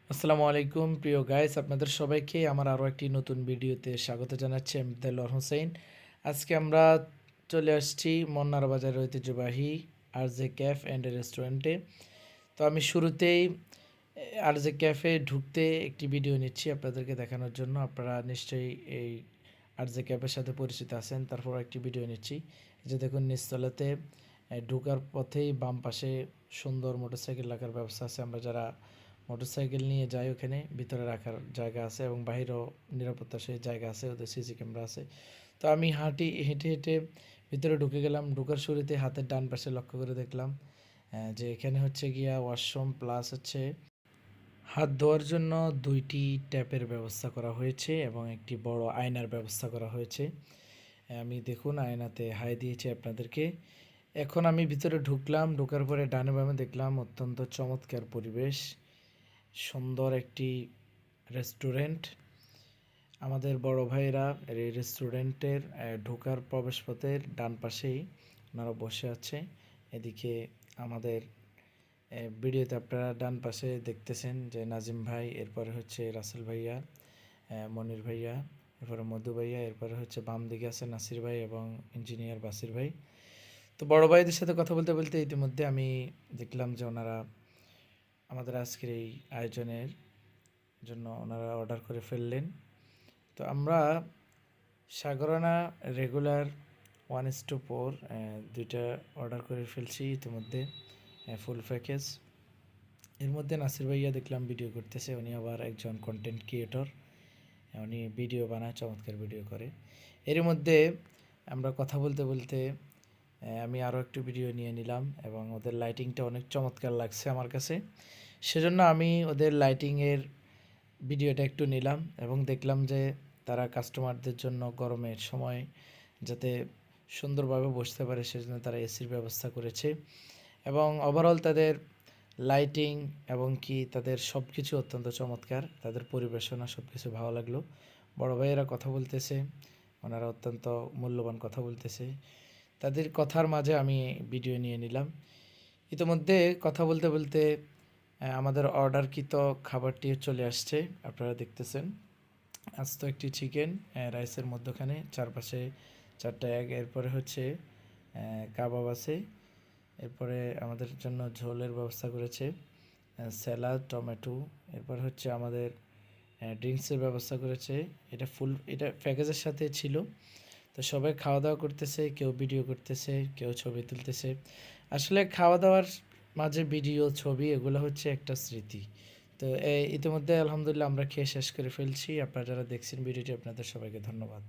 আসসালামু আলাইকুম প্রিয় গাইস, আপনাদের সবাইকে আমার আরও একটি নতুন ভিডিওতে স্বাগত জানাচ্ছি। আমি দেলোয়ার হোসেন। আজকে আমরা চলে আসছি মন্নার বাজারের ঐতিহ্যবাহী আরজে ক্যাফ অ্যান্ড রেস্টুরেন্টে। তো আমি শুরুতেই আরজে ক্যাফে ঢুকতে একটি ভিডিও নিচ্ছি আপনাদেরকে দেখানোর জন্য। আপনারা নিশ্চয়ই এই আরজে ক্যাফের সাথে পরিচিত আছেন। তারপর একটি ভিডিও নিচ্ছি। এই যে দেখুন, নিচতলাতে ঢোকার পথেই বাম পাশে সুন্দর মোটরসাইকেল রাখার ব্যবস্থা আছে। আমরা যারা মোটরসাইকেল নিয়ে যাই ওখানে ভিতরে রাখার জায়গা আছে এবং বাহিরেও নিরাপত্তা সেই জায়গা আছে, ওদের সিসি ক্যামেরা আছে। তো আমি হেঁটে হেঁটে ভিতরে ঢুকে গেলাম। ঢোকার শুরুতে হাতের ডান পাশে লক্ষ্য করে দেখলাম যে এখানে হচ্ছে গিয়া ওয়াশরুম প্লাস হচ্ছে হাত ধোয়ার জন্য দুইটি ট্যাপের ব্যবস্থা করা হয়েছে এবং একটি বড় আয়নার ব্যবস্থা করা হয়েছে। আমি দেখুন আয়নাতে হাই দিয়েছি আপনাদেরকে। এখন আমি ভিতরে ঢুকলাম। ঢোকার পরে ডানে বামে দেখলাম অত্যন্ত চমৎকার পরিবেশ, সুন্দর একটি রেস্টুরেন্ট। আমাদের বড় ভাইরা এই রেস্টুরেন্টের ঢোকার প্রবেশপথের ডান পাশেই ওনারা বসে আছে। এদিকে আমাদের ভিডিওতে আপনারা ডান পাশে দেখতেছেন যে নাজিম ভাই, এরপরে হচ্ছে রাসেল ভাইয়া, মনির ভাইয়া, এরপরে মধু ভাইয়া, এরপরে হচ্ছে বাম দিকে আছে নাসির ভাই এবং ইঞ্জিনিয়ার বাসির ভাই। তো বড় ভাইদের সাথে কথা বলতে বলতে ইতিমধ্যে আমি দেখলাম যে ওনারা আমাদের আজকের এই আয়োজনের জন্য ওনারা অর্ডার করে ফেললেন। তো আমরা সাগরানা রেগুলার 1:4 দুইটা অর্ডার করে ফেলছি ইতিমধ্যে, ফুল প্যাকেজ। এর মধ্যে নাসির ভাইয়া দেখলাম ভিডিও করতেছে। উনি আবার একজন কন্টেন্ট ক্রিয়েটর, উনি ভিডিও বানায়, চমৎকার ভিডিও করে। এর মধ্যে আমরা কথা বলতে বলতে আমি আরও একটু ভিডিও নিয়ে নিলাম এবং ওদের লাইটিংটা অনেক চমৎকার লাগছে আমার কাছে। সেজন্য আমি ওদের লাইটিংয়ের ভিডিওটা একটু নিলাম এবং দেখলাম যে তারা কাস্টমারদের জন্য গরমের সময় যাতে সুন্দরভাবে বসতে পারে সেজন্য তারা এসির ব্যবস্থা করেছে এবং ওভারঅল তাদের লাইটিং এবং কি তাদের সব কিছু অত্যন্ত চমৎকার। তাদের পরিবেশনা সব কিছু ভালো লাগলো। বড় ভাইয়েরা কথা বলতেছে, ওনারা অত্যন্ত মূল্যবান কথা বলতেছে। তাদের কথার মাঝে আমি ভিডিও নিয়ে নিলাম। ইতিমধ্যে কথা বলতে বলতে আমাদের অর্ডারকৃত খাবারটি চলে আসছে, আপনারা দেখতেছেন। আস্ত একটি চিকেন রাইসের মধ্যখানে, চারপাশে 4টা এগ, এরপরে হচ্ছে কাবাব আছে, এরপরে আমাদের জন্য ঝোলের ব্যবস্থা করেছে, স্যালাড, টমেটো, এরপর হচ্ছে আমাদের ড্রিঙ্কসের ব্যবস্থা করেছে। এটা প্যাকেজের সাথে ছিল। তো সবাই খাওয়া দাওয়া করতেছে, কেউ ভিডিও করতেছে, কেউ ছবি তুলতেছে। আসলে খাওয়া দাওয়ার মাঝে ভিডিও, ছবি এগুলো হচ্ছে একটা স্মৃতি। তো ইতিমধ্যে আলহামদুলিল্লাহ আমরা খেয়ে শেষ করে ফেলছি। আপনারা যারা দেখছেন ভিডিওটি, আপনাদের সবাইকে ধন্যবাদ।